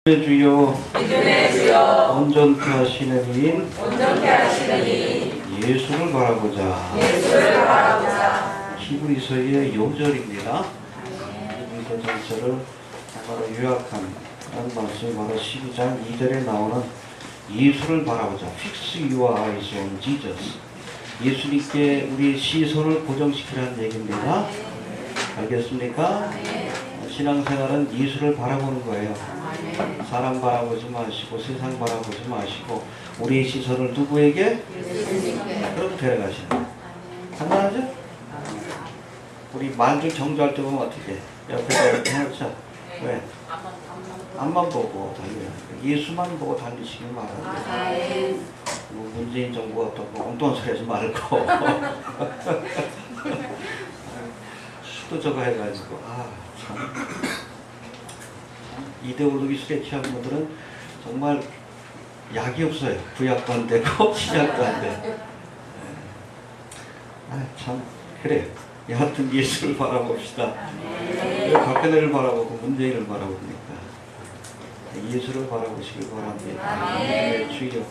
주여, 믿음의 주여, 온전케 하시는 이인 온전케 하시는 이 예수를 바라보자. 예수를 바라보자. 히브리서의 요절입니다. 히브리서 전체를 바로 요약한 그런 말씀이 바로 12장 2절에 나오는 예수를 바라보자. Fix your eyes on Jesus. 예수님께 우리의 시선을 고정시키라는 얘기입니다. 알겠습니까? 신앙생활은 예수를 바라보는 거예요. 사람 바라보지 마시고 세상 바라보지 마시고 우리의 시선을 누구에게? 그럼 데려가시는 거예요. 간단하죠? 우리 만주 정조할 때 보면 어떻게? 옆에다 이렇게 해놓자. 왜? 앞만 보고 달려요. 예수만 보고 달리시길 바랍니다. 뭐 문재인 정부가 또 엉뚱한 소리 하지 말고 또 저거 해가지고 참 이데올로기 술에 취한 분들은 정말 약이 없어요. 구약도 안 되고 신약도 안 돼. 참 그래요. 여하튼 예수를 바라봅시다. 왜 박근혜를 바라보고 문재인을 바라봅니까? 예수를 바라보시길 바랍니다. 네, 주여.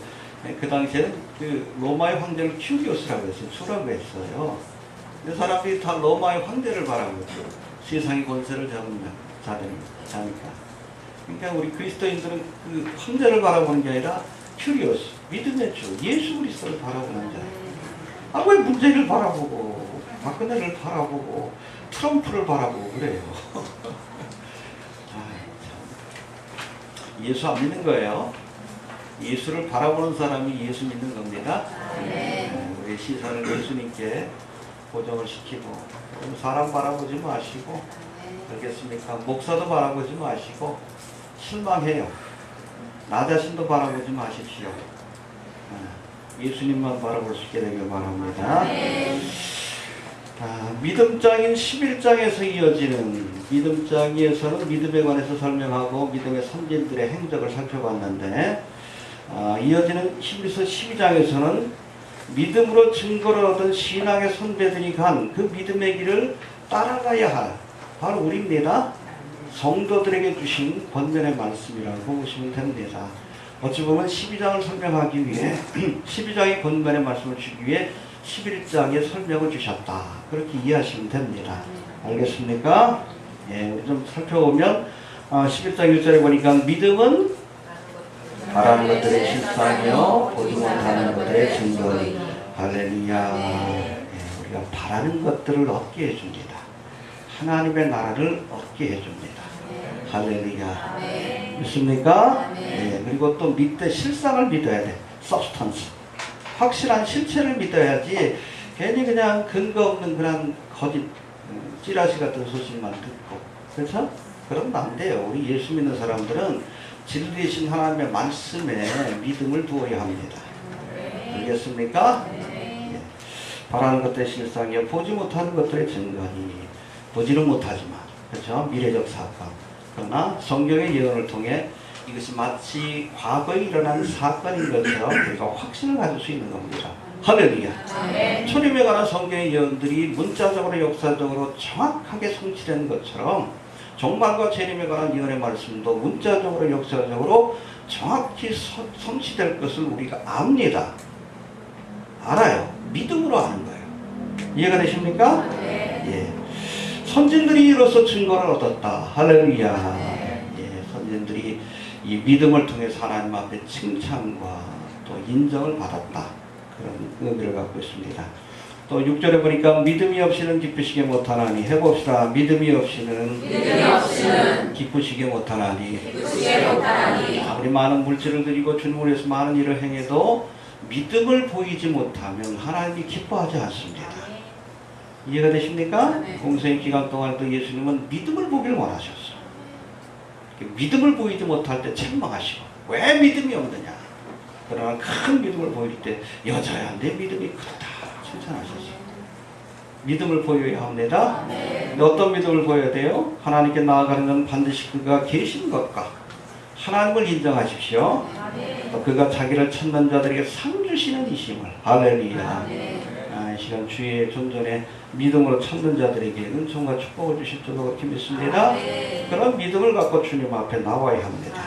그 당시에는 그 로마의 황제를 큐리오스라고 했어요. 수라고 했어요. 그 사람들이 다 로마의 황제를 바라보죠. 세상의 권세를 자니까. 그러니까 우리 그리스도인들은 그 황제를 바라보는 게 아니라 큐리오스, 믿음의 주, 예수 그리스도를 바라보는 자예요. 왜 문재인을 바라보고 박근혜를 바라보고 트럼프를 바라보고 그래요. 예수 안 믿는 거예요. 예수를 바라보는 사람이 예수 믿는 겁니다. 우리 시선을 예수님께 고정을 시키고 사람 바라보지 마시고 알겠습니까? 목사도 바라보지 마시고 실망해요. 나 자신도 바라보지 마십시오. 예수님만 바라볼 수 있게 되길 바랍니다. 믿음장인 11장에서 이어지는 믿음장에서는 믿음에 관해서 설명하고 믿음의 선진들의 행적을 살펴봤는데 이어지는 히브리서 12장에서는 믿음으로 증거를 얻은 신앙의 선배들이 간 그 믿음의 길을 따라가야 할 바로 우리입니다. 성도들에게 주신 권면의 말씀이라고 보시면 됩니다. 어찌 보면 12장을 설명하기 위해 12장의 권면의 말씀을 주기 위해 11장의 설명을 주셨다. 그렇게 이해하시면 됩니다. 알겠습니까? 예, 좀 살펴보면 11장 1절에 보니까 믿음은 바라는 것들의 실상이요 보지 못하는 것들의 증거니 할렐루야. 예, 우리가 바라는 것들을 얻게 해줍니다. 하나님의 나라를 얻게 해줍니다. 할렐루야. 믿습니까? 예, 그리고 또 믿되 실상을 믿어야 돼. substance. 확실한 실체를 믿어야지 괜히 그냥 근거 없는 그런 거짓 찌라시 같은 소식만 듣고 그렇죠? 그러면 안 돼요. 우리 예수 믿는 사람들은 진리이신 하나님의 말씀에 믿음을 두어야 합니다. 알겠습니까? 예. 바라는 것들의 실상이요 보지 못하는 것들의 증거니 보지는 못하지만 그렇죠? 미래적 사건 그러나 성경의 예언을 통해 이것이 마치 과거에 일어난 사건인 것처럼 우리가 확신을 가질 수 있는 겁니다. 할렐루야. 초림에 관한 성경의 예언들이 문자적으로 역사적으로 정확하게 성취된 것처럼 종말과 재림에 관한 예언의 말씀도 문자적으로 역사적으로 정확히 성취될 것을 우리가 압니다. 알아요. 믿음으로 아는 거예요. 이해가 되십니까? 예. 선진들이 이로써 증거를 얻었다. 할렐루야. 예. 선진들이 이 믿음을 통해서 하나님 앞에 칭찬과 또 인정을 받았다. 그런 의미를 갖고 있습니다. 또 6절에 보니까 믿음이 없이는 기쁘시게 못하나니 해봅시다. 믿음이 없이는 기쁘시게 못하나니 아무리 많은 물질을 드리고 주님을 위해서 많은 일을 행해도 믿음을 보이지 못하면 하나님이 기뻐하지 않습니다. 이해가 되십니까? 공생의 기간 동안에도 예수님은 믿음을 보길 원하셨어요. 믿음을 보이지 못할 때 책망하시고 왜 믿음이 없느냐. 그러나 큰 믿음을 보일 때 여자야 내 믿음이 크다 칭찬하셨어요. 믿음을 보여야 합니다. 어떤 믿음을 보여야 돼요? 하나님께 나아가는 건 반드시 그가 계신 것과 하나님을 인정하십시오. 또 그가 자기를 찾는 자들에게 상 주시는 이심을 할렐루야. 이 시간 주의 존전에 믿음으로 찾는 자들에게 은총과 축복을 주실 줄로 그렇게 믿습니다. 그런 믿음을 갖고 주님 앞에 나와야 합니다.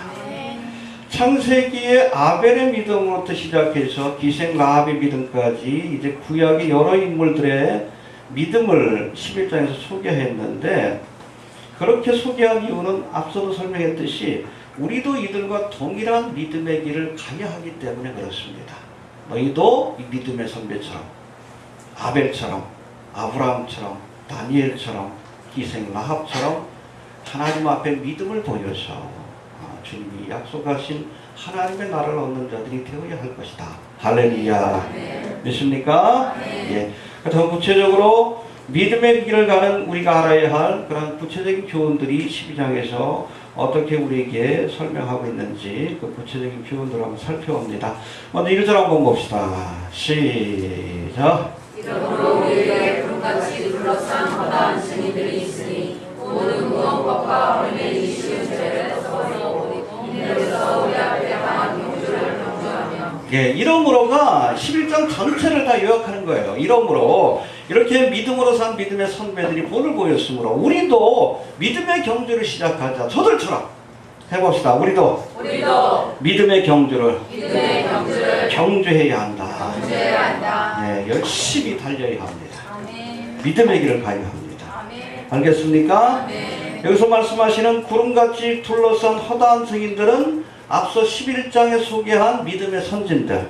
창세기의 아벨의 믿음으로부터 시작해서 기생 라합의 믿음까지 이제 구약의 여러 인물들의 믿음을 11장에서 소개했는데, 그렇게 소개한 이유는 앞서도 설명했듯이 우리도 이들과 동일한 믿음의 길을 가야 하기 때문에 그렇습니다. 너희도 이 믿음의 선배처럼, 아벨처럼, 아브라함처럼, 다니엘처럼, 기생 라합처럼 하나님 앞에 믿음을 보여서 주님이 약속하신 하나님의 나라를 얻는 자들이 되어야 할 것이다. 할렐루야. 믿습니까? 예. 더 구체적으로 믿음의 길을 가는 우리가 알아야 할 그런 구체적인 교훈들이 12장에서 어떻게 우리에게 설명하고 있는지 그 구체적인 교훈들을 한번 살펴봅니다. 먼저 1절 한번 봅시다. 시작. 이러므로 우리에게 구름같이 둘러싼 허다한 증인들이 있으니 모든 무거운 것과 얼매기 쉬운 죄를 벗어버리고 이내로서 우리 앞에 강한 경주를 경주하며. 예, 이러므로가 11장 전체를 다 요약하는 거예요. 이러므로 이렇게 믿음으로 산 믿음의 선배들이 본을 보였으므로 우리도 믿음의 경주를 시작하자. 저들처럼 해봅시다. 우리도 믿음의 경주를 경주해야 한다. 네, 열심히 달려야 합니다. 믿음의 길을 가야 합니다. 알겠습니까? 여기서 말씀하시는 구름같이 둘러싼 허다한 증인들은 앞서 11장에 소개한 믿음의 선진들,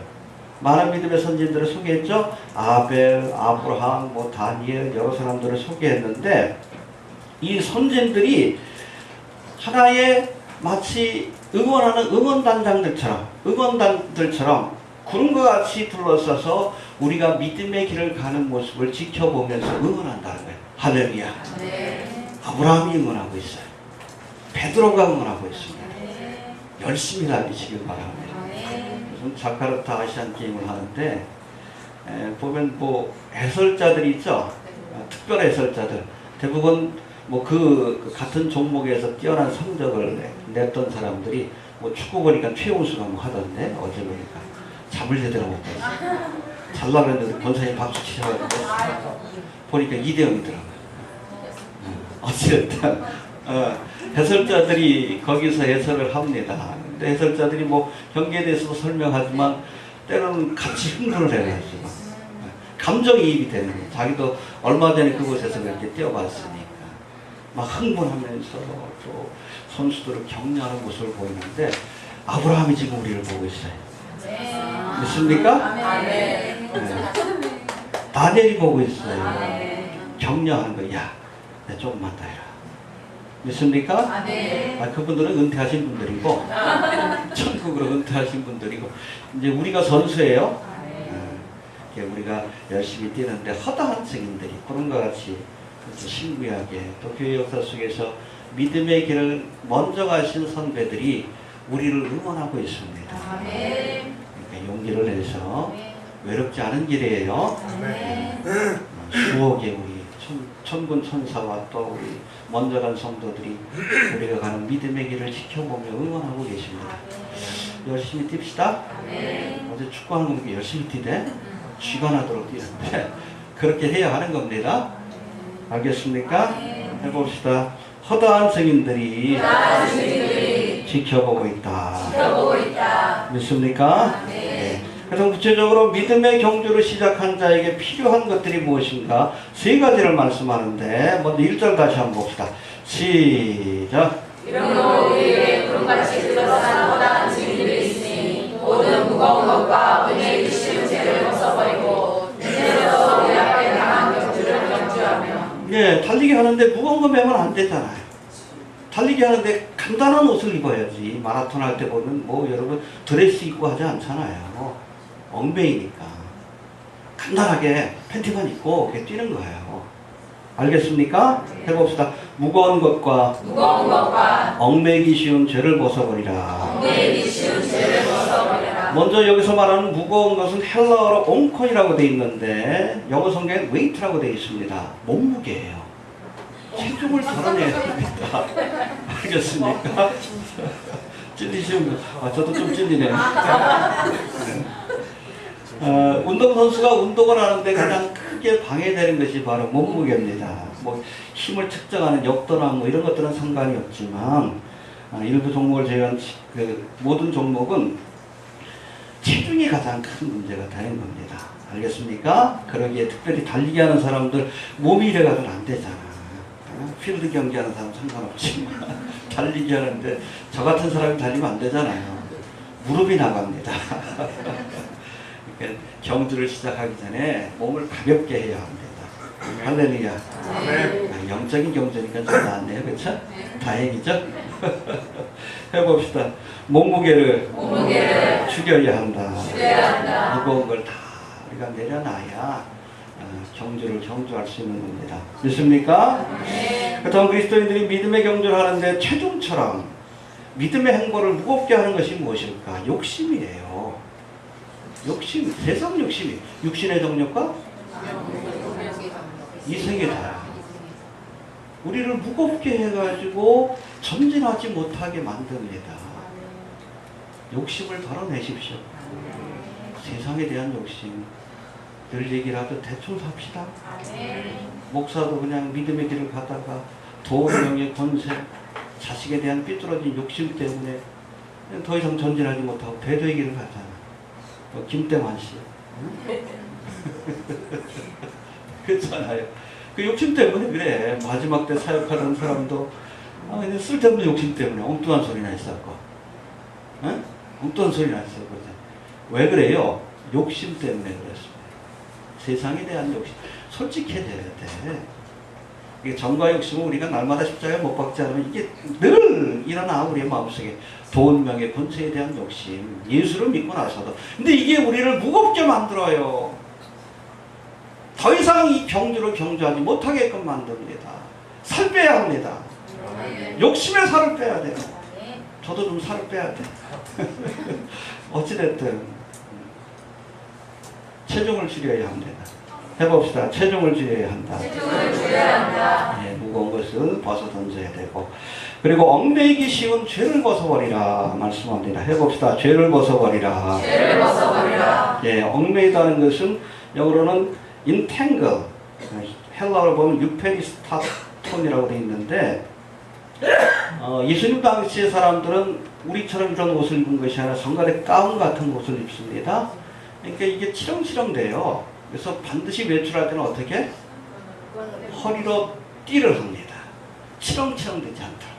많은 믿음의 선진들을 소개했죠. 아벨, 아브라함, 다니엘 여러 사람들을 소개했는데, 이 선진들이 하나의 마치 응원하는 응원단들처럼 구름과 같이 둘러싸서 우리가 믿음의 길을 가는 모습을 지켜보면서 응원한다는 거예요. 할렐루야. 아브라함이 응원하고 있어요. 베드로가 응원하고 있습니다. 열심히 달리시길 바랍니다. 요즘 자카르타 아시안 게임을 하는데 보면 해설자들이 있죠. 특별 해설자들 대부분 그 같은 종목에서 뛰어난 성적을 냈던 사람들이 축구 보니까 최우수가 하던데, 어제 보니까 잠을 제대로 못 잤어요. 잘라 그랬는데 권사님 박수 치셔가지고 보니까 2대0이더라고요. 어쨌든 해설자들이 거기서 해설을 합니다. 근데 해설자들이 경기에 대해서도 설명하지만 때로는 같이 흥분을 해가지고 감정이입이 되는 거예요. 자기도 얼마 전에 그곳에서 그렇게 뛰어봤으니까 막 흥분하면서 또 선수들을 격려하는 모습을 보이는데, 아브라함이 지금 우리를 보고 있어요. 믿습니까? 네. 다니엘이 보고 있어요. 격려하는 거야. 야, 내 조금만 더 해라. 믿습니까? 그분들은 은퇴하신 분들이고 천국으로 은퇴하신 분들이고, 이제 우리가 선수예요. 우리가 열심히 뛰는데 허다한 증인들이 구름과 같이 신구약에 또 교회 역사 속에서 믿음의 길을 먼저 가신 선배들이 우리를 응원하고 있습니다. 그러니까 용기를 내서 외롭지 않은 길이에요. 수억의 우리 천군 천사와 또 우리 먼저 간 성도들이 우리가 가는 믿음의 길을 지켜보며 응원하고 계십니다. 열심히 뜁시다. 어제 축구하는 거 열심히 뛰대. 쥐가 나도록 뛰는데 그렇게 해야 하는 겁니다. 알겠습니까? 해봅시다. 허다한 증인들이 지켜보고 있다. 믿습니까? 네. 그래서 구체적으로 믿음의 경주를 시작한 자에게 필요한 것들이 무엇인가? 3가지를 말씀하는데, 먼저 1절 다시 한번 봅시다. 시작. 이러므로 우리에게 구름같이 둘러싼 허다한 증인들이 있으니 모든 무거운 것과 은혜를 쉬운 죄를 벗어버리고 이제로서 우리 앞에 강한 경주를 경주하며. 달리기 하는데 무거운 거 매면 안 되잖아요. 달리기 하는데 간단한 옷을 입어야지. 마라톤 할 때 보면 여러분 드레스 입고 하지 않잖아요. 엉매이니까 간단하게 팬티만 입고 이렇게 뛰는 거예요. 알겠습니까? 해봅시다. 무거운 것과 얽매기 쉬운 죄를 벗어버리라. 먼저 여기서 말하는 무거운 것은 헬라어로 옹콘이라고 되어 있는데 영어 성경에 웨이트라고 되어 있습니다. 몸무게예요. 체중을 덜어내야 됩니다. 알겠습니까? 찔리시면 저도 좀 찔리네요. 운동선수가 운동을 하는데 가장 크게 방해되는 것이 바로 몸무게입니다. 힘을 측정하는 역도나 이런 것들은 상관이 없지만 일부 종목을 제외한 그 모든 종목은 체중이 가장 큰 문제가 되는 겁니다. 알겠습니까? 그러기에 특별히 달리기 하는 사람들 몸이 이래가지고는 안 되잖아. 필드 경기하는 사람 상관없지만 달리기 하는데 저 같은 사람이 달리면 안 되잖아요. 무릎이 나갑니다. 그러니까 경주를 시작하기 전에 몸을 가볍게 해야 합니다. 할렐루야. 영적인 경주니까 좀 낫네요. 그렇죠? 다행이죠? 해봅시다. 몸무게를 줄여야 한다. 무거운 걸 다 우리가 내려놔야 경주를 경주할 수 있는 겁니다. 믿습니까? 그렇다면 그리스도인들이 믿음의 경주를 하는데 최종처럼 믿음의 행보를 무겁게 하는 것이 무엇일까? 욕심이에요. 욕심, 세상 욕심이. 육신의 정욕과 이생의 다야. 우리를 무겁게 해가지고 전진하지 못하게 만듭니다. 욕심을 덜어내십시오. 세상에 대한 욕심. 늘 얘기라도 대충 삽시다. 목사도 그냥 믿음의 길을 가다가 돈, 명예, 권세, 자식에 대한 삐뚤어진 욕심 때문에 더 이상 전진하지 못하고 배도의 길을 가잖아. 김대만 씨. 그렇잖아요. 그 욕심 때문에 그래. 마지막 때 사역하던 사람도 그냥 쓸데없는 욕심 때문에 엉뚱한 소리나 했었고, 엉뚱한 소리나 했었거든. 왜 그래요? 욕심 때문에 그랬습니다. 세상에 대한 욕심. 솔직해져야 돼. 이게 정과 욕심은 우리가 날마다 십자가에 못 박지 않으면 이게 늘 일어나. 우리의 마음속에 돈, 명예, 권세에 대한 욕심. 예수를 믿고 나서도. 근데 이게 우리를 무겁게 만들어요. 더 이상 이 경주를 경주하지 못하게끔 만듭니다. 살 빼야 합니다. 욕심에 살을 빼야 돼요. 저도 좀 살을 빼야 돼. 어찌됐든 체중을 줄여야 합니다. 해봅시다. 체중을 줄여야 한다. 네, 무거운 것을 벗어 던져야 되고, 그리고 얽매이기 쉬운 죄를 벗어버리라 말씀합니다. 해봅시다. 죄를 벗어버리라. 예, 얽매이다는 것은 영어로는 entangle, 헬라어로 보면 유페리스타톤이라고 되어 있는데, 예수님 당시의 사람들은 우리처럼 이런 옷을 입은 것이 아니라 성갈의 가운 같은 옷을 입습니다. 그러니까 이게 치렁치렁 돼요. 그래서 반드시 외출할 때는 어떻게? 허리로 띠를 합니다. 치렁치렁 되지 않도록.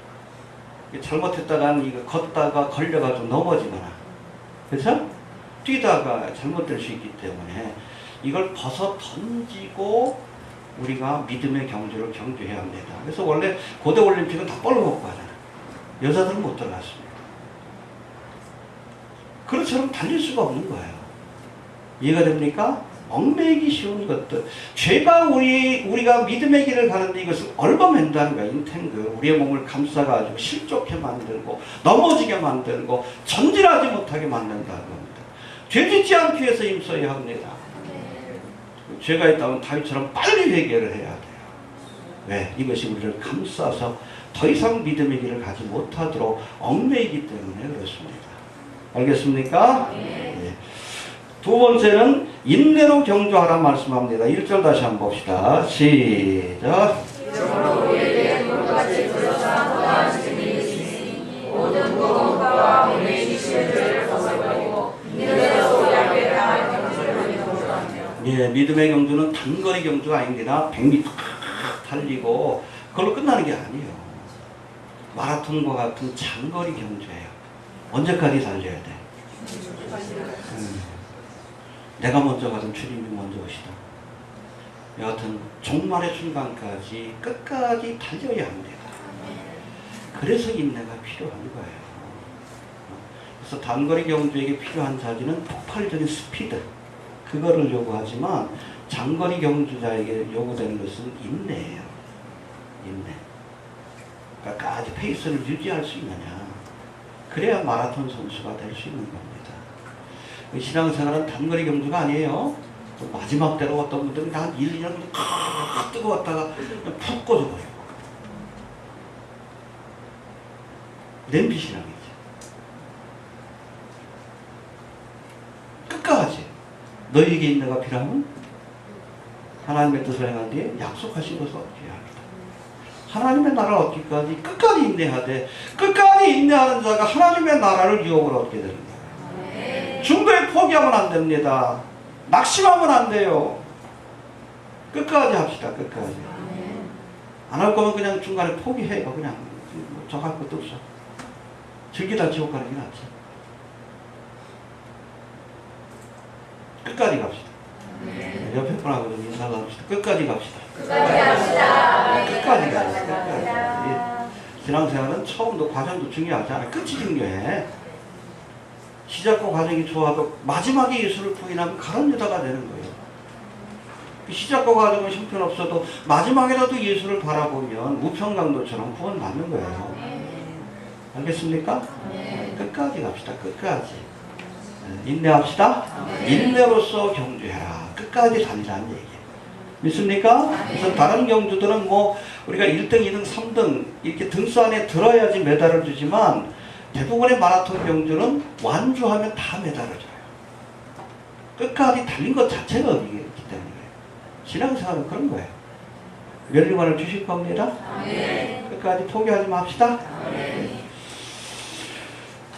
잘못했다가 이거 걷다가 걸려가지고 넘어지거나, 그렇죠? 뛰다가 잘못될 수 있기 때문에 이걸 벗어 던지고 우리가 믿음의 경주를 경주해야 합니다. 그래서 원래 고대 올림픽은 다 뻘로 먹고 하잖아요. 여자들은 못 들어갔습니다. 그렇처럼 달릴 수가 없는 거예요. 이해가 됩니까? 얽매이기 쉬운 것들. 죄가 우리가 믿음의 길을 가는데 이것을 얽어맨다는 거야. 인탱글. 우리의 몸을 감싸가지고 실족해 만들고 넘어지게 만들고 전진하지 못하게 만든다는 겁니다. 죄 짓지 않기 위해서 힘써야 합니다. 죄가 있다면 다윗처럼 빨리 회개를 해야 돼요. 왜? 이것이 우리를 감싸서 더 이상 믿음의 길을 가지 못하도록 얽매이기 때문에 그렇습니다. 알겠습니까? 네. 두 번째는 인내로 경주하라 말씀합니다. 1절 다시 한번 봅시다. 시작. 예, 믿음의 경주는 단거리 경주가 아닙니다. 100m 달리고 그걸로 끝나는 게 아니에요. 마라톤과 같은 장거리 경주예요. 언제까지 달려야 돼? 내가 먼저 가든 주님이 먼저 오시다. 여하튼 종말의 순간까지 끝까지 달려야 합니다. 그래서 인내가 필요한 거예요. 그래서 단거리 경주에게 필요한 자질은 폭발적인 스피드, 그거를 요구하지만 장거리 경주자에게 요구되는 것은 인내예요. 인내. 끝까지 페이스를 유지할 수 있느냐. 그래야 마라톤 선수가 될 수 있는 겁니다. 신앙생활은 단거리 경주가 아니에요. 마지막 때로 어떤 분들은 한 1, 2년 뜨거웠다가 푹 꺼져버려요. 냄비 신앙이죠. 끝까지 너희에게 인내가 필요하면 하나님의 뜻을 행한 뒤에 약속하신 것을 얻게 합니다. 하나님의 나라를 얻기까지 끝까지 인내해야 돼. 끝까지 인내하는 자가 하나님의 나라를 유업을 얻게 되는 거예요. 중도에 포기하면 안 됩니다. 낙심하면 안 돼요. 끝까지 합시다. 끝까지. 안 할 거면 그냥 중간에 포기해요. 그냥 저 할 것도 없어. 즐기다 지옥 가는 게 낫지. 끝까지 갑시다. 옆에 분하고 좀 인사를 합시다. 끝까지 갑시다. 끝까지 합시다. 끝까지 가야 돼. 끝까지. 신앙생활은 처음도 과정도 중요하지 않아. 끝이 중요해. 시작과 과정이 좋아도 마지막에 예수를 부인하면 가론 유다가 되는 거예요. 시작과 과정은 형편없어도 마지막에라도 예수를 바라보면 우평강도처럼 구원받는 거예요. 알겠습니까? 끝까지 갑시다. 끝까지. 인내합시다. 인내로서 경주해라. 끝까지 달리라는 얘기예요. 믿습니까? 그래서 다른 경주들은 뭐 우리가 1등, 2등, 3등 이렇게 등수 안에 들어야지 메달을 주지만 대부분의 마라톤 경주는 완주하면 다 메달을 줘요. 끝까지 달린 것 자체가 의미가 있기 때문에. 신앙생활은 그런 거예요. 멸류관을 주실 겁니다. 끝까지 포기하지 맙시다.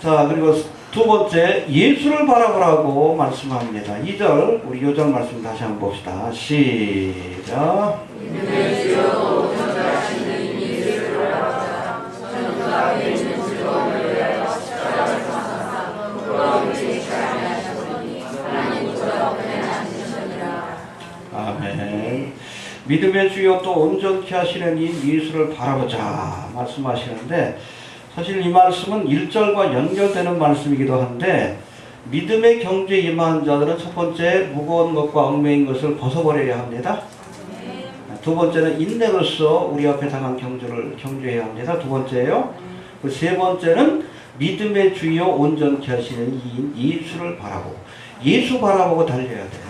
자, 그리고 두 번째, 예수를 바라보라고 말씀합니다. 2절, 우리 요절 말씀 다시 한번 봅시다. 시작. 아멘. 믿음의 주여 또 온전케 하시는 이 예수를 바라보자 말씀하시는데, 사실 이 말씀은 1절과 연결되는 말씀이기도 한데, 믿음의 경주에 임한 자들은 첫 번째 무거운 것과 얽매인 것을 벗어버려야 합니다. 두 번째는 인내로서 우리 앞에 당한 경주를 경주해야 합니다. 두 번째요. 그 세 번째는 믿음의 주여 온전케 하시는 이 예수를 바라보고, 예수 바라보고 달려야 돼.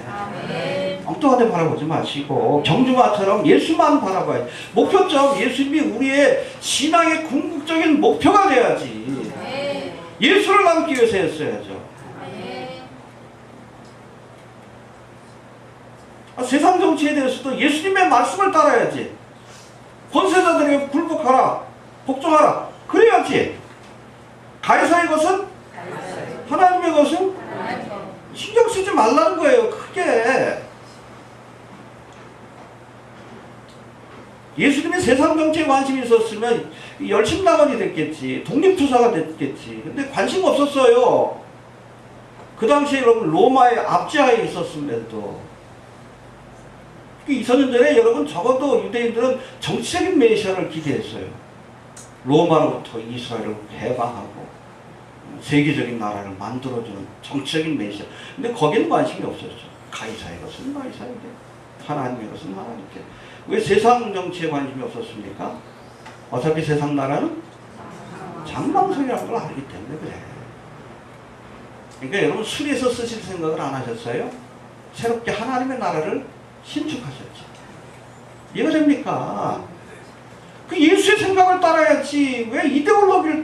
엉뚱한 데 바라보지 마시고 경주마처럼 예수만 바라봐요. 목표점 예수님이 우리의 신앙의 궁극적인 목표가 돼야지. 예수를 남기 위해서 했어야죠. 세상 정치에 대해서도 예수님의 말씀을 따라야지. 권세자들에게 굴복하라, 복종하라, 그래야지. 가이사의 것은 하나님의 것은 신경 쓰지 말라는 거예요. 크게. 예수님이 세상 정치에 관심이 있었으면 열심당원이 됐겠지. 독립투사가 됐겠지. 근데 관심 없었어요. 그 당시에 여러분 로마의 압제하에 있었음에도. 2000년 전에 여러분 적어도 유대인들은 정치적인 메시아를 기대했어요. 로마로부터 이스라엘을 해방하고 세계적인 나라를 만들어주는 정치적인 메시아. 근데 거기는 관심이 없었죠. 가이사의 것은 가이사에게, 하나님의 것은 하나님께. 왜 세상 정치에 관심이 없었습니까? 어차피 세상 나라는 장망성이라는 걸 알기 때문에 그래. 그러니까 여러분 수리해서 쓰실 생각을 안 하셨어요? 새롭게 하나님의 나라를 신축하셨죠. 이해가 됩니까? 그 예수의 생각을 따라야지. 왜 이데올로기를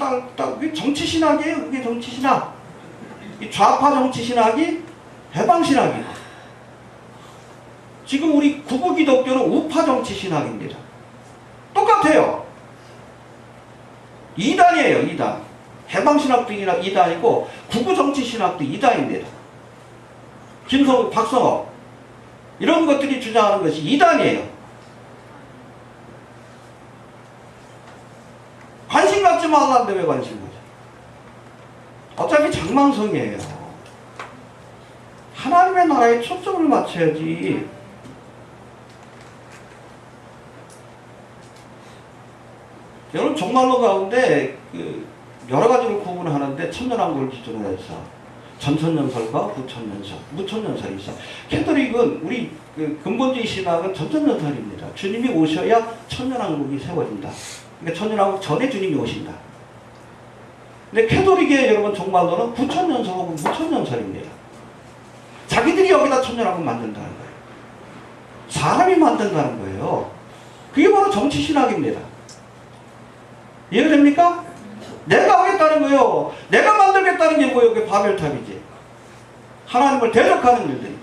왜 정치신학이에요? 그게 정치신학. 이 좌파 정치신학이 해방신학이고, 지금 우리 구구 기독교는 우파 정치신학입니다. 똑같아요. 2단이에요. 2단. 해방신학도 2단이고 구구 정치신학도 2단입니다. 김성욱, 박성호 이런 것들이 주장하는 것이 2단이에요. 관심 갖지 말라는데 왜 관심 가져? 어차피 장망성이에요. 하나님의 나라에 초점을 맞춰야지. 여러분 종말론 가운데 여러 가지를 구분하는데 천년왕국을 기준으로 해서 전천년설과 후천년설, 무천년설이 있어. 캐톨릭은 우리 근본주의 신학은 전천년설입니다. 주님이 오셔야 천년왕국이 세워진다. 그러니까 천년왕국 전에 주님이 오신다. 근데 캐톨릭의 여러분 종말론은 구천년설 혹은 무천년설입니다. 자기들이 여기다 천년왕국 만든다는 거예요. 사람이 만든다는 거예요. 그게 바로 정치신학입니다. 이해가 됩니까? 내가 하겠다는 거예요. 내가 만들겠다는 게 뭐예요? 그게 바벨탑이지. 하나님을 대적하는 일들이지.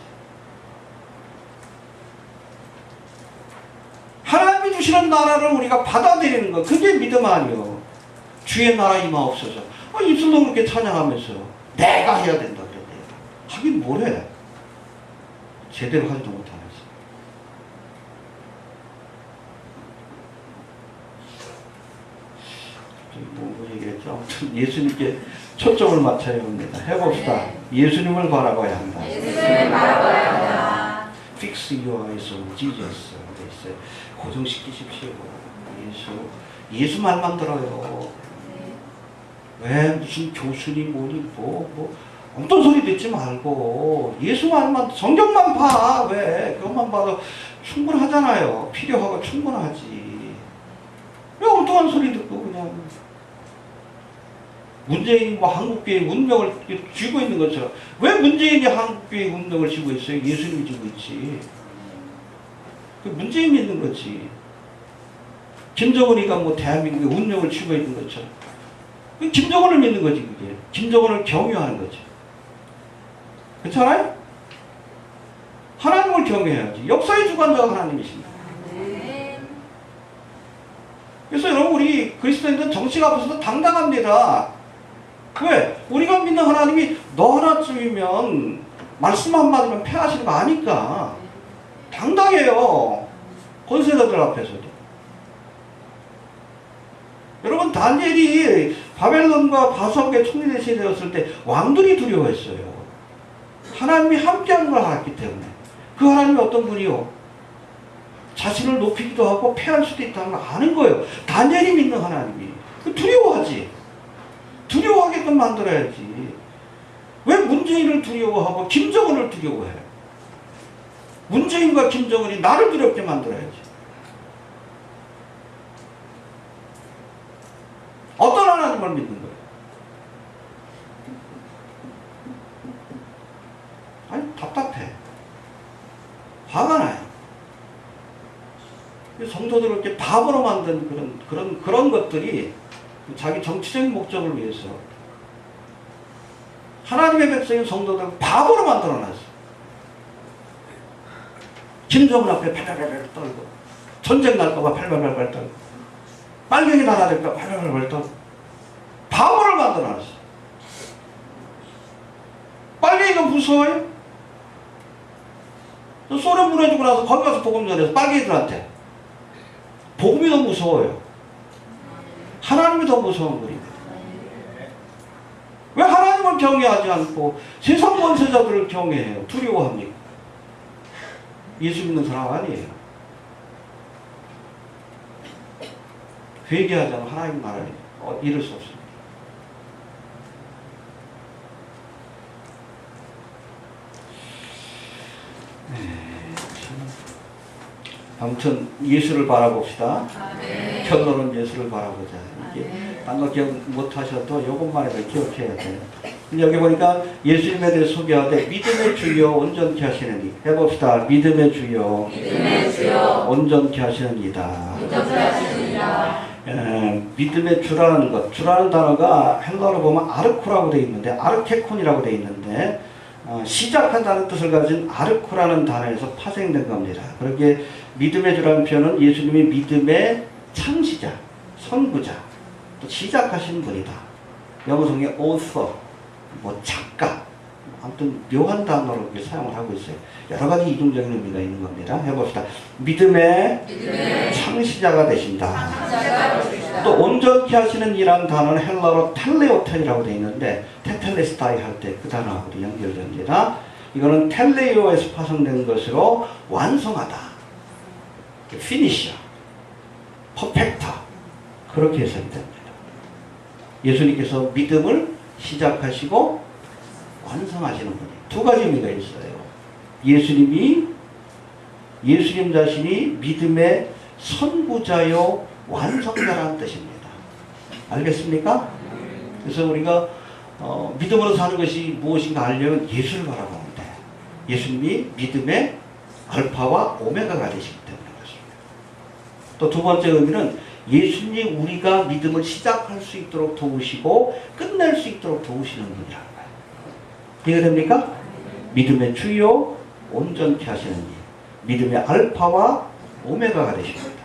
하나님이 주시는 나라를 우리가 받아들이는 거, 그게 믿음 아니요. 주의 나라 임하옵소서. 입술로 그렇게 찬양하면서 내가 해야 된다 그래. 하긴 뭐래. 제대로 하지도 못하면서. 뭐 얘기했죠? 아무튼 예수님께 초점을 맞춰야 합니다. 해봅시다. 예수님을 바라봐야 한다. 예수님을 바라봐야 한다. Fix your eyes on Jesus. 고정시키십시오. 예수 말만 들어요. 왜 무슨 교수니 뭐니 어떤 소리 듣지 말고 예수 말만, 성경만 봐. 왜 그것만 봐도 충분하잖아요. 필요하고 충분하지. 왜 엉뚱한 소리 듣고 그냥 문재인이 뭐 한국교회 운명을 쥐고 있는 것처럼. 왜 문재인이 한국교회 운명을 쥐고 있어요? 예수님이 쥐고 있지. 그 문재인 믿는 거지. 김정은이가 뭐 대한민국의 운명을 쥐고 있는 것처럼. 그 김정은을 믿는 거지, 그게. 김정은을 경유하는 거지. 그렇잖아요? 하나님을 경외해야지. 역사의 주관자가 하나님이십니다. 그래서 여러분, 우리 그리스도인들은 정식 앞에서도 당당합니다. 왜? 우리가 믿는 하나님이 너 하나쯤이면 말씀 한마디면 패하시는 거 아니까 당당해요. 권세자들 앞에서도. 여러분, 다니엘이 바벨론과 바수함께 총리대신이 되었을 때 왕들이 두려워했어요. 하나님이 함께하는 걸 알았기 때문에. 그 하나님이 어떤 분이요? 자신을 높이기도 하고 패할 수도 있다는 걸 아는 거예요. 다니엘이 믿는 하나님이. 두려워하지. 두려워하게끔 만들어야지. 왜 문재인을 두려워하고 김정은을 두려워해? 문재인과 김정은이 나를 두렵게 만들어야지. 어떤 하나님을 믿는 거예요? 아니, 답답해. 화가 나요. 성도들을 이렇게 바보로 만든 그런 것들이 자기 정치적인 목적을 위해서 하나님의 백성인 성도들을 바보로 만들어놨어. 김정은 앞에 팔팔팔 떨고, 전쟁 날까봐 팔팔팔 떨고, 빨갱이 날아들까 팔팔팔 떨고, 바보를 만들어놨어. 빨갱이가 무서워요? 소련 무너지고 나서 거기 가서 복음 전해서 빨갱이들한테. 복음이 더 무서워요. 하나님이 더 무서운 거예요. 왜 하나님을 경외하지 않고 세상 권세자들을 경외해요? 두려워합니까? 예수 믿는 사람 아니에요. 회개하지 않으면 하나님 나라에 이룰 수 없습니다. 아무튼 예수를 바라봅시다. 결론은 예수를 바라보자. 이게 딴 거 기억 못 하셔도 이것만이라도 기억해야 돼요. 여기 보니까 예수님에 대해 소개하되 믿음의 주여 온전케 하시느니. 해봅시다. 믿음의 주여 온전케 하시느니이다. 믿음의 주라는 것. 주라는 단어가 헬라어로 보면 아르코라고 되어 있는데, 아르케콘이라고 되어 있는데, 시작한다는 뜻을 가진 아르코라는 단어에서 파생된 겁니다. 그렇게 믿음의 주라는 표현은 예수님이 믿음의 창시자, 선구자, 또 시작하신 분이다. 영어성의 author, 작가, 아무튼 묘한 단어로 사용을 하고 있어요. 여러 가지 이중적인 의미가 있는 겁니다. 해봅시다. 믿음의 창시자가 되신다. 또 온전케 하시는 이란 단어는 헬라어로 텔레오텐이라고 되어 있는데, 테텔레스타이 할 때 그 단어하고도 연결됩니다. 이거는 텔레오에서 파생된 것으로 완성하다, 피니셔, 퍼펙터, 그렇게 해석이 됩니다. 예수님께서 믿음을 시작하시고 완성하시는 분이 두 가지 의미가 있어요. 예수님 자신이 믿음의 선구자요 완성자라는 뜻입니다. 알겠습니까? 그래서 우리가 믿음으로 사는 것이 무엇인가 알려면 예수를 바라보면 돼. 예수님이 믿음의 알파와 오메가가 되시기 때문에 그렇습니다. 또 두 번째 의미는 예수님이 우리가 믿음을 시작할 수 있도록 도우시고 끝낼 수 있도록 도우시는 분이라는 거예요. 이해됩니까? 믿음의 주요 온전케 하시는 일, 믿음의 알파와 오메가가 되십니다.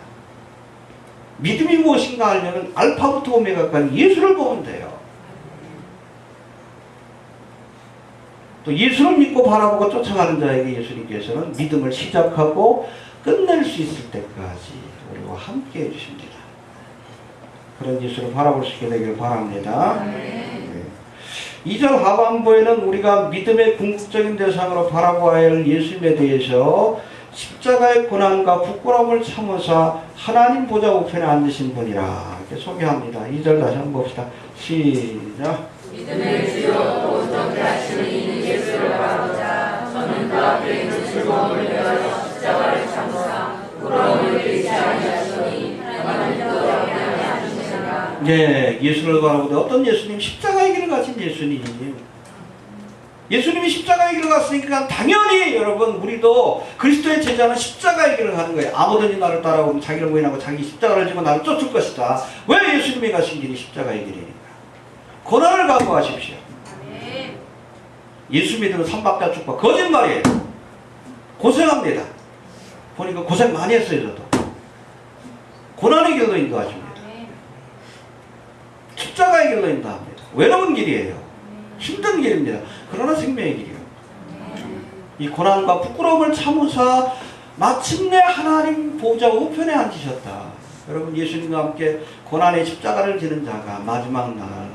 믿음이 무엇인가 하려면 알파부터 오메가까지 예수를 보면 돼요. 또 예수를 믿고 바라보고 쫓아가는 자에게 예수님께서는 믿음을 시작하고 끝낼 수 있을 때까지 우리와 함께 해주십니다. 그런 예수를 바라볼 수 있게 되길 바랍니다. 네. 2절 하반부에는 우리가 믿음의 궁극적인 대상으로 바라보아야 할 예수님에 대해서 십자가의 고난과 부끄러움을 참으사 하나님 보좌 우편에 앉으신 분이라 이렇게 소개합니다. 2절 다시 한번 봅시다. 시작. 믿음의 주요 온전케 하시는 이 예수를 바라보자. 저는 그 앞에 있는 즐거움을 위하여 십자가를 참으사 부끄러움을 들이지 아니하시니 하나님 뜻 앞에 앉으시니라. 네, 예수를 바라보되 어떤 예수님? 십자가의 길을 가신 예수님. 예수님이 십자가의 길을 갔으니까 당연히 여러분 우리도 그리스도의 제자는 십자가의 길을 가는 거예요. 아무든지 나를 따라오면 자기를 부인하고 자기 십자가를 지고 나를 쫓을 것이다. 왜 예수님이 가신 길이 십자가의 길이니까? 고난을 각오하십시오. 예수 믿으면 삼박자 축복 거짓말이에요. 고생합니다. 보니까 고생 많이 했어요. 저도. 고난의 길로 인도하십니다. 십자가의 길로 인도합니다. 외로운 길이에요. 힘든 길입니다. 그러나 생명의 길이요. 이 고난과 부끄러움을 참으사 마침내 하나님 보좌 우편에 앉으셨다. 여러분 예수님과 함께 고난의 십자가를 지는 자가 마지막 날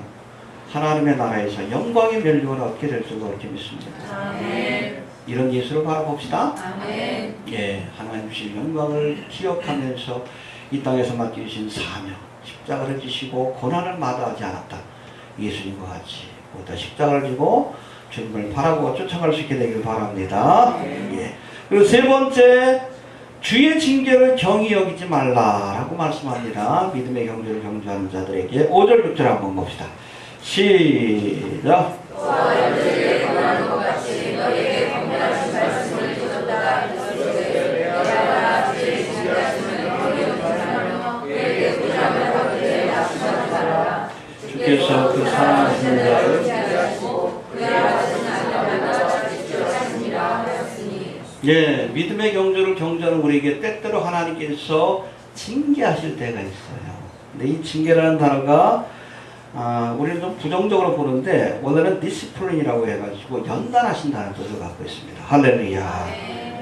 하나님의 나라에서 영광의 멸류관을 얻게 될 줄로 그렇게 믿습니다. 아멘. 이런 예수를 바라봅시다. 아멘. 예, 하나님 주신 영광을 기억하면서 이 땅에서 맡겨주신 사명, 십자가를 지시고 고난을 마다하지 않았다. 예수님과 같이 모두 십자가를 지고 주님을 바라보고 쫓아갈 수 있게 되길 바랍니다. 예. 그리고 세 번째, 주의 징계를 경히 여기지 말라라고 말씀합니다. 믿음의 경주를 경주하는 자들에게 5절 6절 한번 봅시다. 시작. 너희에게 권하는 것 같이 너희에게 경배하신 말씀을 잊었다. 너희가 주의 징계하심을 경히 여기지 말며 그에게 부정을 하기에 낙심하지 말라. 주께서 그 사랑하시는 자를 예, 믿음의 경주를 경주하는 우리에게 때때로 하나님께서 징계하실 때가 있어요. 근데 이 징계라는 단어가 우리는 좀 부정적으로 보는데 원래는 디시플린이라고 해가지고 연단하신다는 뜻을 갖고 있습니다. 할렐루야.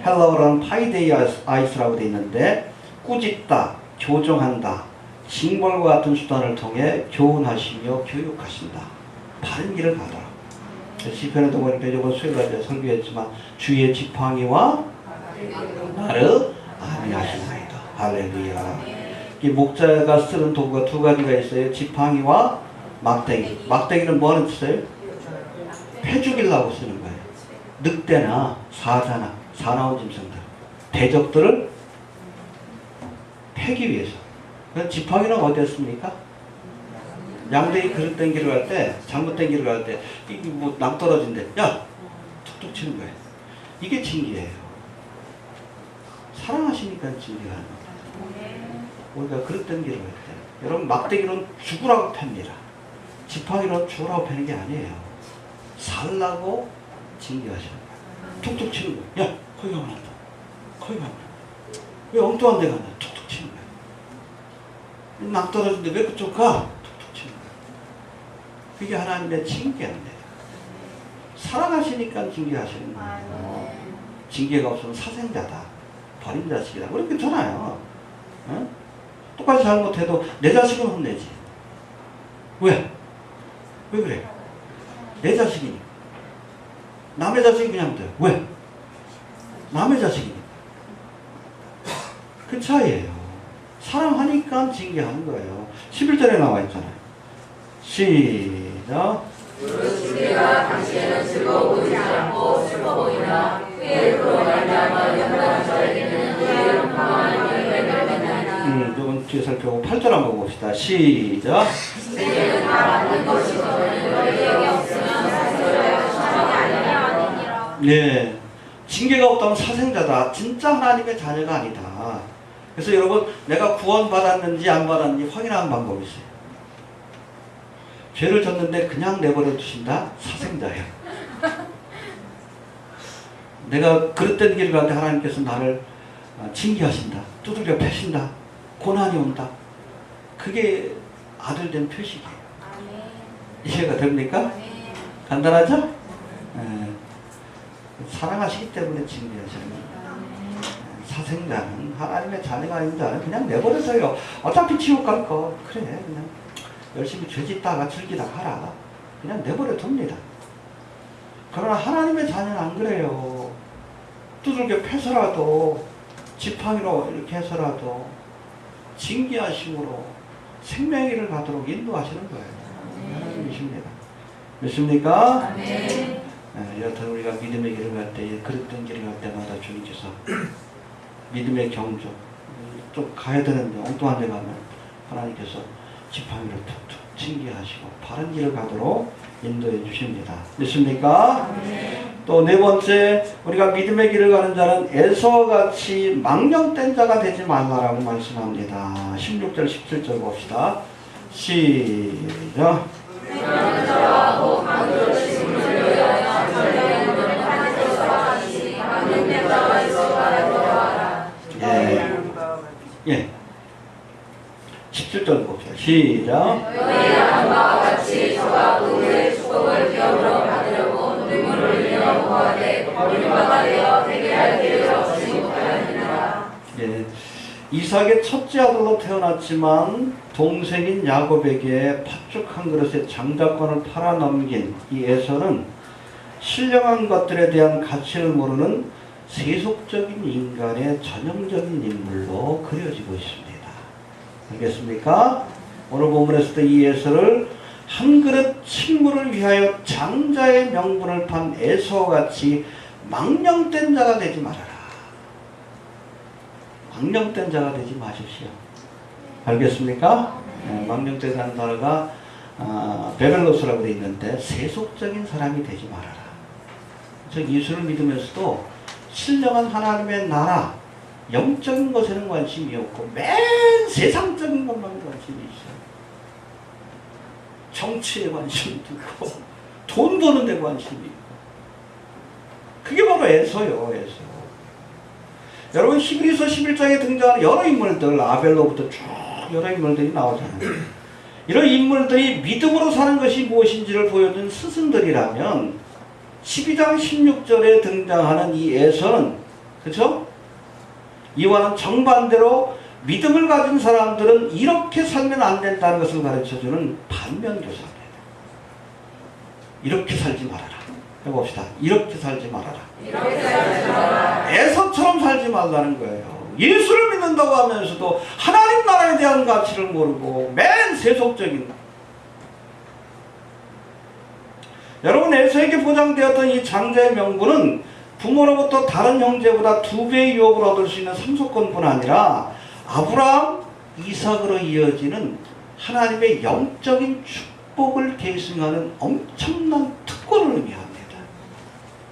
헬라어로는 파이데이아이스라고 되어 있는데 꾸짖다, 교정한다, 징벌과 같은 수단을 통해 교훈하시며 교육하신다. 바른 길을 가더라. 시편에도 보니까 이번 수요일에 설교했지만 주의 지팡이와 나를 안위하시나이다. 할렐루야. 이 목자가 쓰는 도구가 두 가지가 있어요. 지팡이와 막대기. 막대기는 뭐하는 뜻이에요? 패 죽이려고 쓰는 거예요. 늑대나 사자나 사나운 짐승들, 대적들을 패기 위해서. 지팡이는 어디였습니까? 양대기 그릇 땡기러 갈 때, 잘못 땡기러 갈 때, 이게 뭐 낭떨어진대. 야! 툭툭 치는 거예요. 이게 징계예요. 사랑하시니까 징계하는 거예요. 우리가 그릇 땡기러 갈 때, 여러분 막대기는 죽으라고 팹니다. 지팡이는 죽으라고 패는 게 아니에요. 살라고 징계하시는 거예요. 툭툭 치는 거예요. 야! 거기 가면 안 돼. 거기 가면 안 돼. 왜 엉뚱한 데 가냐? 툭툭 치는 거예요. 낭떨어진데 왜 그쪽 가? 그게 하나님의 징계인데 사랑하시니까 징계하시는 거예요. 징계가 없으면 사생자다, 버린 자식이다, 우리 그렇잖아요. 어? 똑같이 잘못해도 내 자식은 혼내지. 왜? 왜 그래? 내 자식이니까. 남의 자식이 그냥 돼. 왜? 남의 자식이니까. 그 차이예요. 사랑하니까 징계하는 거예요. 11절에 나와 있잖아요. 시작. 우리가 당시에는 즐거워 보이지 않고 슬퍼 보이나 그의 그로 말미암아 영광한 저에게는 그의 평강한 일을 발견하리라. 조금 뒤에 살펴보고 8절 한번 봅시다. 시작. 징계는 다 받는 것이 저는 너희에게 없으면 사생자여 사랑이 아니니라. 네, 징계가 없다면 사생자다. 진짜 하나님의 자녀가 아니다. 그래서 여러분 내가 구원받았는지 안 받았는지 확인하는 방법이 있어요. 죄를 졌는데 그냥 내버려 두신다? 사생자예요. 내가 그릇된 길을 가는데 하나님께서 나를 징계하신다. 두들겨 패신다. 고난이 온다. 그게 아들 된 표식이에요. 아멘. 이해가 됩니까? 아멘. 간단하죠? 예. 사랑하시기 때문에 징계하시는 거예요. 사생자는 하나님의 자녀가 아닌 자는 그냥 내버려둬요. 어차피 지옥 갈 거. 그래, 그냥 열심히 죄짓다가 즐기다 가라. 그냥 내버려둡니다. 그러나 하나님의 자녀는 안 그래요. 두들겨 패서라도, 지팡이로 이렇게 해서라도, 징계하심으로 생명의를 가도록 인도하시는 거예요. 하나님이십니다. 믿습니까? 아멘. 여하튼 우리가 믿음의 길을 갈 때, 그릇된 길을 갈 때마다 주님께서 믿음의 경주, 좀 가야 되는데 엉뚱한 데 가면 하나님께서 지팡이를 툭툭 징계하시고 바른 길을 가도록 인도해 주십니다. 믿습니까? 또 네 번째, 우리가 믿음의 길을 가는 자는 에서와 같이 망령된 자가 되지 말라라고 말씀합니다. 16절 17절 봅시다. 시작. 예. 17절 봅시다. 시작. 너희 아름과 같이 저가 그의 축복을 기업으로 받으려고 눈물을 흘려 구하되 버림받아 되어 회개할 길을 없이 못하였느니라. 예. 이삭의 첫째 아들로 태어났지만 동생인 야곱에게 팥죽 한 그릇의 장자권을 팔아넘긴 이 에서는 신령한 것들에 대한 가치를 모르는 세속적인 인간의 전형적인 인물로 그려지고 있습니다. 알겠습니까? 오늘 본문에서도 이 에서를 한 그릇 식물을 위하여 장자의 명분을 판 에서와 같이 망령된 자가 되지 말아라. 망령된 자가 되지 마십시오. 알겠습니까? 망령되다는 단어가 베벨로스라고 되어 있는데 세속적인 사람이 되지 말아라. 즉 예수를 믿으면서도 신령한 하나님의 나라, 영적인 것에는 관심이 없고 맨 세상적인 것만 관심이 있어요. 정치에 관심이 있고 돈 버는 데 관심이 있고 그게 바로 에서요. 에서. 여러분 히브리서 11장에 등장하는 여러 인물들, 아벨로부터 쭉 여러 인물들이 나오잖아요. 이런 인물들이 믿음으로 사는 것이 무엇인지를 보여준 스승들이라면 12장 16절에 등장하는 이 에서는, 그렇죠? 이와는 정반대로 믿음을 가진 사람들은 이렇게 살면 안 된다는 것을 가르쳐주는 반면교사입니다. 이렇게 살지 말아라. 해봅시다. 이렇게 살지 말아라. 이렇게 살지 말아라. 에서처럼 살지 말라는 거예요. 예수를 믿는다고 하면서도 하나님 나라에 대한 가치를 모르고 맨 세속적인. 여러분 에서에게 보장되었던 이 장자의 명분은 부모로부터 다른 형제보다 2배의 유업을 얻을 수 있는 상속권뿐 아니라 아브라함, 이삭으로 이어지는 하나님의 영적인 축복을 계승하는 엄청난 특권을 의미합니다.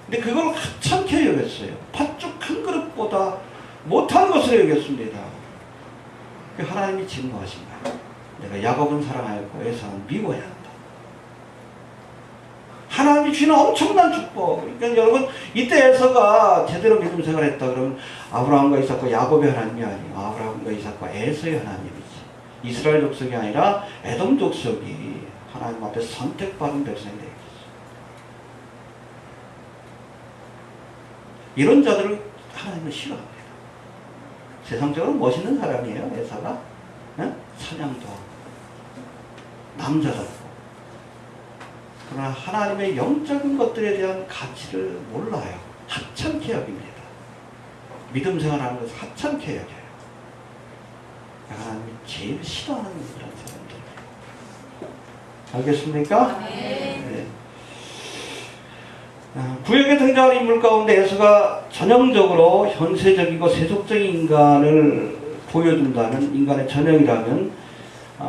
근데 그걸 하찮게 여겼어요. 팥죽 한 그릇보다 못한 것을 여겼습니다. 하나님이 진노하신 거예요. 내가 야곱은 사랑하였고 에사는 미워해야 한다. 하나님이 주는 엄청난 축복. 그러니까 여러분 이때 에서가 제대로 믿음 생활했다 그러면 아브라함과 이삭과 야곱의 하나님이 아니에요. 아브라함과 이삭과 에서의 하나님이지. 이스라엘 족속이 아니라 에돔 족속이 하나님 앞에 선택받은 백성이 되겠어요. 이런 자들을 하나님은 싫어합니다. 세상적으로 멋있는 사람이에요. 에서가 사냥도 하고 남자답고. 그러나 하나님의 영적인 것들에 대한 가치를 몰라요. 하찮게 여깁니다. 믿음 생활하는 것을 하찮게 여겨요. 하나님이 제일 싫어하는 그런 사람들. 알겠습니까? 네. 구역에 등장하는 인물 가운데 에서가 전형적으로 현세적이고 세속적인 인간을 보여준다는 인간의 전형이라면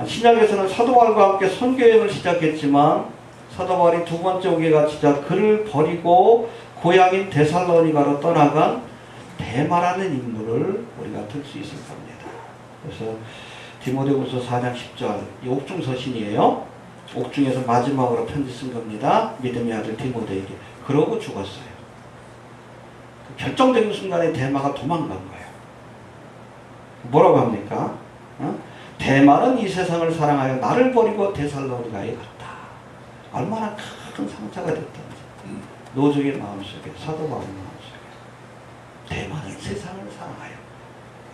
신약에서는 사도 바울과 함께 선교여행을 시작했지만 사도 바울이 두 번째 오게 갇히자 그를 버리고 고향인 데살로니가로 떠나간 데마라는 인물을 우리가 들 수 있을 겁니다. 그래서 디모데후서 4장 10절 이 옥중 서신이에요. 옥중에서 마지막으로 편지 쓴 겁니다. 믿음의 아들 디모데에게. 그러고 죽었어요. 결정적인 순간에 데마가 도망간 거예요. 뭐라고 합니까? 대만은 이 세상을 사랑하여 나를 버리고 데살로니가에 갔다. 얼마나 큰 상처가 됐던지. 노족의 마음속에, 사도 바울의 마음속에. 대만은 세상을 사랑하여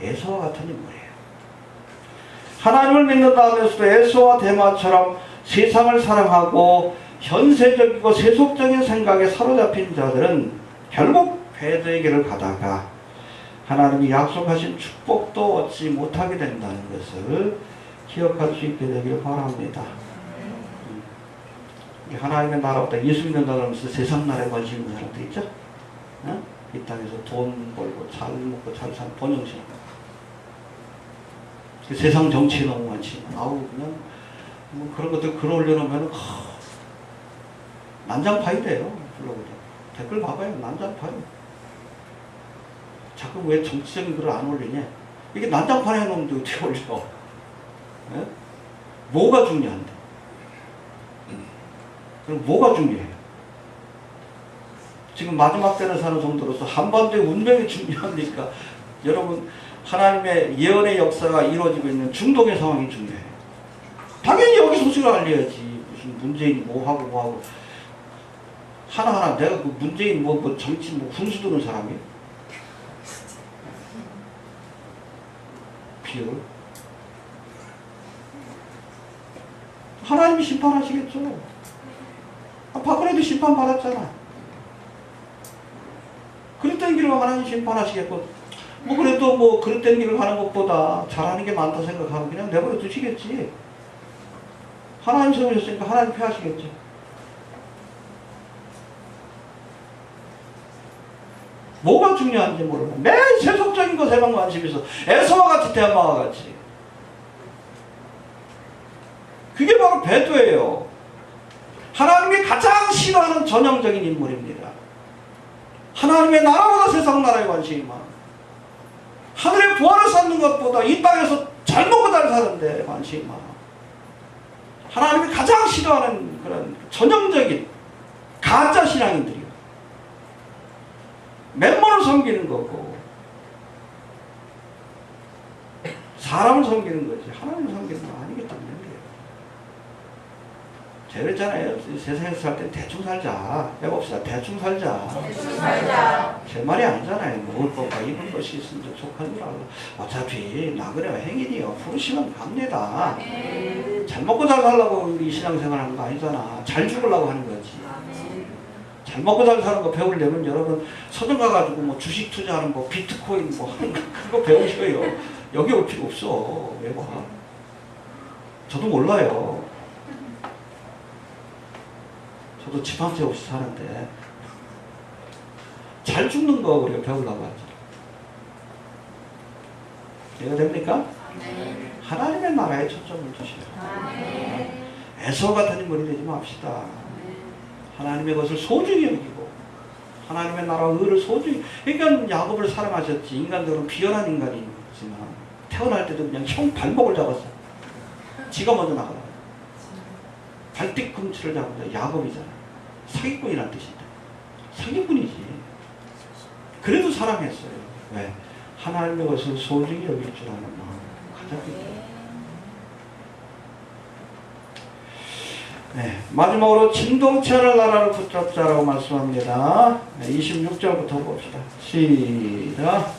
에서와 같은 인물이에요. 하나님을 믿는다 하면서도 에서와 대만처럼 세상을 사랑하고 현세적이고 세속적인 생각에 사로잡힌 자들은 결국 배도의 길을 가다가 하나님이 약속하신 축복도 얻지 못하게 된다는 것을 기억할 수 있게 되길 바랍니다. 하나님의 나라보다 예수 믿는다고 하면서 세상 나라에 관심 있는 사람도 있죠? 어? 이 땅에서 돈 벌고 잘 먹고 잘 사는 번영신. 세상 정치에 너무 많지. 아우 그냥 뭐 그런 것들 글 올려놓으면 난장파이 돼요. 블로그에. 댓글 봐봐요. 난장파이. 자꾸 왜 정치적인 글을 안 올리냐? 이게 난장판 해놓으면 어떻게 올려? 예? 뭐가 중요한데? 그럼 뭐가 중요해요? 지금 마지막 때를 사는 정도로서 한반도의 운명이 중요합니까? 여러분 하나님의 예언의 역사가 이루어지고 있는 중동의 상황이 중요해요. 당연히 여기 소식을 알려야지. 무슨 문재인이 뭐하고 하나하나 내가 그 문재인 뭐 정치 뭐 훈수 두는 사람이에요? 비열 하나님이 심판하시겠죠. 박근혜도 심판받았잖아. 그릇된 길을 하나님 심판하시겠고, 뭐 그래도 뭐 그릇된 길을 가는 것보다 잘하는 게 많다 생각하면 그냥 내버려 두시겠지. 하나님 세우셨으니까 하나님 패하시겠지. 뭐가 중요한지 모르고 매일 세속적인 것에만 관심이 있어. 에서와 같이 대마와 같이. 그게 바로 배도예요. 하나님이 가장 싫어하는 전형적인 인물입니다. 하나님의 나라보다 세상 나라에 관심이 많아. 하늘의 부활을 쌓는 것보다 이 땅에서 잘 먹고 잘 사는데 관심이 많아. 하나님이 가장 싫어하는 그런 전형적인 가짜 신앙인들이요. 맨몸을 섬기는 거고 사람을 섬기는 거지 하나님을 섬기는 거 아니기 때문에 제가 그랬잖아요. 세상에서 살 때 대충 살자. 해봅시다. 대충 살자. 대충 살자. 제 말이 아니잖아요. 먹을 것과 입을 것이 있으면 족한 줄 알고. 어차피 나그네와 행인이요. 부르시면 갑니다. 잘 먹고 잘 살려고 우리 신앙생활 하는 거 아니잖아. 잘 죽으려고 하는 거지. 잘 먹고 잘 사는 거 배우려면 여러분 서점 가가지고 뭐 주식 투자하는 거, 비트코인 뭐 하는 거 그거 배우셔요. 여기 올 필요 없어. 왜 봐? 저도 몰라요. 저도 집 한 채 없이 사는데 잘 죽는 거 우리가 배우려고 하죠. 이해가 됩니까? 네. 하나님의 나라에 초점을 두시오. 에서 같은 인물이 되지 맙시다. 하나님의 것을 소중히 여기고 하나님의 나라와 의를 소중히. 그러니까 야곱을 사랑하셨지. 인간들은 비열한 인간이지만 태어날 때도 그냥 형 발목을 잡았어. 지가 먼저 나가라. 발뒤꿈치를 잡은 야곱이잖아. 사기꾼이란 뜻인데. 사기꾼이지. 그래도 사랑했어요. 왜? 하나님의 것을 소중히 여길 줄 아는 마음. 가장 네, 마지막으로 진동치 않을 나라를 붙잡자라고 말씀합니다. 26절부터 봅시다. 시작.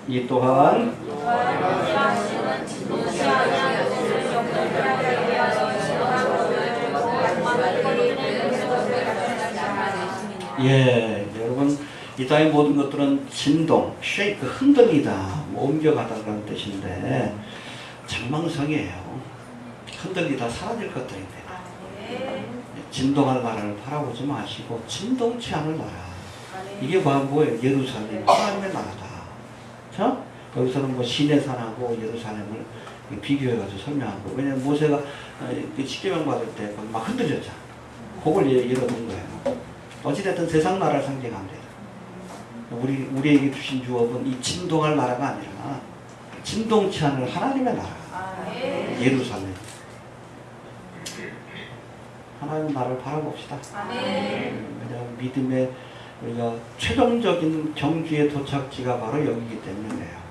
이 또한 예, 여러분 이 땅의 모든 것들은 진동, 쉐이크, 흔들리다, 뭐 옮겨가다라는 뜻인데 장망성이에요. 흔들리다 사라질 것들인데 진동할 나라를 바라보지 마시고 진동치 않을 나라. 이게 바로 뭐예요? 예루살렘, 하나님의 나라다. 자, 여기서는 뭐 시내산하고 예루살렘을 비교해가지고 설명하고, 왜냐면 모세가 십계명 받을 때 막 흔들렸잖아. 그걸 예로 든 거예요. 어찌됐든 세상 나라를 상징합니다. 우리에게 주신 유업은 이 진동할 나라가 아니라 진동치 않을 하나님의 나라. 예루살렘. 하나님의 나라를 바라봅시다. 아멘. 왜냐하면 믿음의 우리가 최종적인 경주의 도착지가 바로 여기이기 때문에요.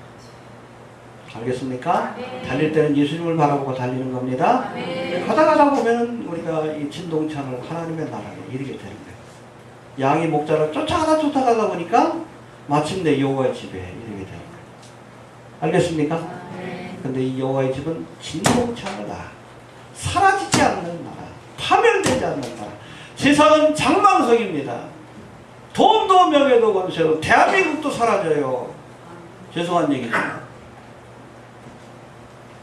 알겠습니까? 아멘. 달릴 때는 예수님을 바라보고 달리는 겁니다. 아멘. 가다 보면 우리가 이 진동찬을 하나님의 나라에 이르게 되는 거예요. 양이 목자를 쫓아가다 보니까 마침내 여호와의 집에 이르게 되는 거예요. 알겠습니까? 아멘. 근데 이 여호와의 집은 진동찬을 나라, 사라지지 않는 나라, 파멸되지 않는 나라. 세상은 장망석입니다. 돈도 명예도 권세도 대한민국도 사라져요. 죄송한 얘기죠.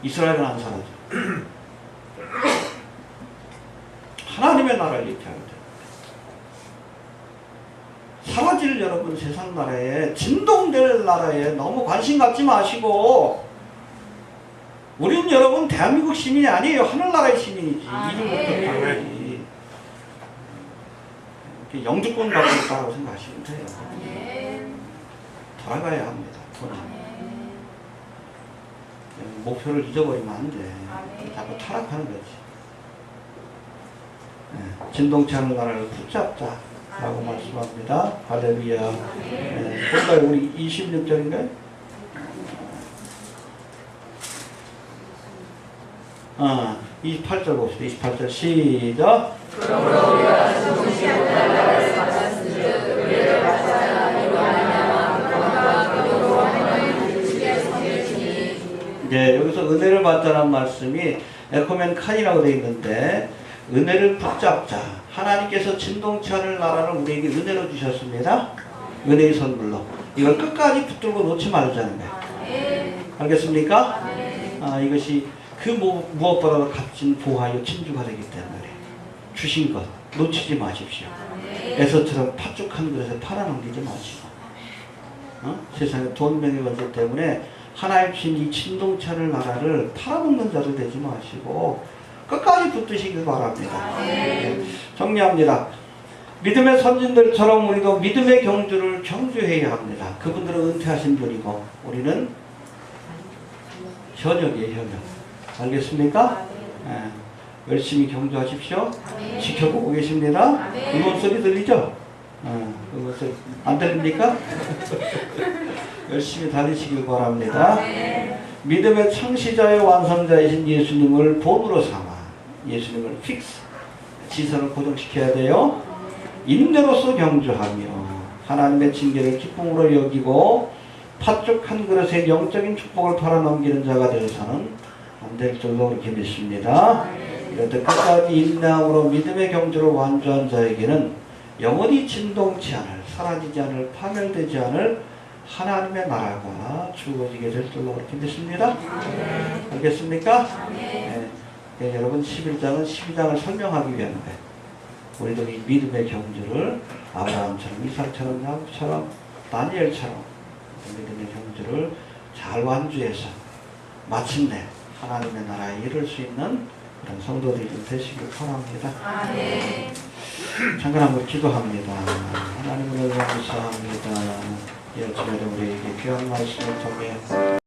이스라엘은 안 사라져. 하나님의 나라를 이렇게 하게 됩니다. 사라질 여러분 세상 나라에, 진동될 나라에 너무 관심 갖지 마시고, 우린 여러분 대한민국 시민이 아니에요. 하늘나라의 시민이지. 이름부터 영주권 갖고 있다고 생각하시면 돼요. 돌아가야 합니다. 목표를 잊어버리면 안 돼. 자꾸 타락하는 거지. 진동찬 나라를 붙잡자 라고 말씀합니다. 할렐루야. 볼까요? 우리 26절인가요? 28절 봅시다. 28절 시작. 그러므로 우리가 조금씩 나라를 받았은즉 의를 받잖아. 이로 말미암아 그런가 그도로 하나님 주께 섬길지니. 네, 여기서 은혜를 받자는 말씀이 에코멘 칸이라고 되어 있는데, 은혜를 붙잡자. 하나님께서 진동찬을 나라를 우리에게 은혜로 주셨습니다. 은혜의 선물로. 이걸 끝까지 붙들고 놓지 말자는 거예요. 알겠습니까? 이것이 그 무엇보다도 값진 보화요 진주가 되기 때문에 주신 것 놓치지 마십시오. 에서처럼 팥죽한 그릇에 팔아넘기지 마시고, 세상에 돈 명예 권세 때문에 하나님 주신 이 진동찬을 나라를 팔아먹는 자도 되지 마시고 끝까지 붙드시길 바랍니다. 정리합니다. 믿음의 선진들처럼 우리도 믿음의 경주를 경주해야 합니다. 그분들은 은퇴하신 분이고 우리는 현역이에요. 현역. 알겠습니까? 열심히 경주하십시오. 지켜보고 계십니다. 응원 소리 들리죠? 응원 소리 안 들립니까? 열심히 다니시길 바랍니다. 믿음의 창시자의 완성자이신 예수님을 본으로 삼아 예수님을 픽스, 지선을 고정시켜야 돼요. 인내로서 경주하며 하나님의 징계를 기쁨으로 여기고 팥죽 한 그릇에 영적인 축복을 팔아넘기는 자가 되어서는 안 될 줄로 그렇게 믿습니다. 이렇듯 끝까지 인내함으로 믿음의 경주를 완주한 자에게는 영원히 진동치 않을, 사라지지 않을, 파멸되지 않을 하나님의 나라가 주어지게 될 줄로 그렇게 믿습니다. 알겠습니까? 네. 네, 여러분 11장은 12장을 설명하기 위한 거예요. 우리도 이 믿음의 경주를 아브라함처럼, 이삭처럼, 야곱처럼, 다니엘처럼 믿음의 경주를 잘 완주해서 마침내 하나님의 나라에 이룰 수 있는 그런 성도들이 좀 되시길 바랍니다. 잠깐 한번 기도합니다. 하나님을 감사합니다. 이 아침에도 우리에게 귀한 말씀을 통해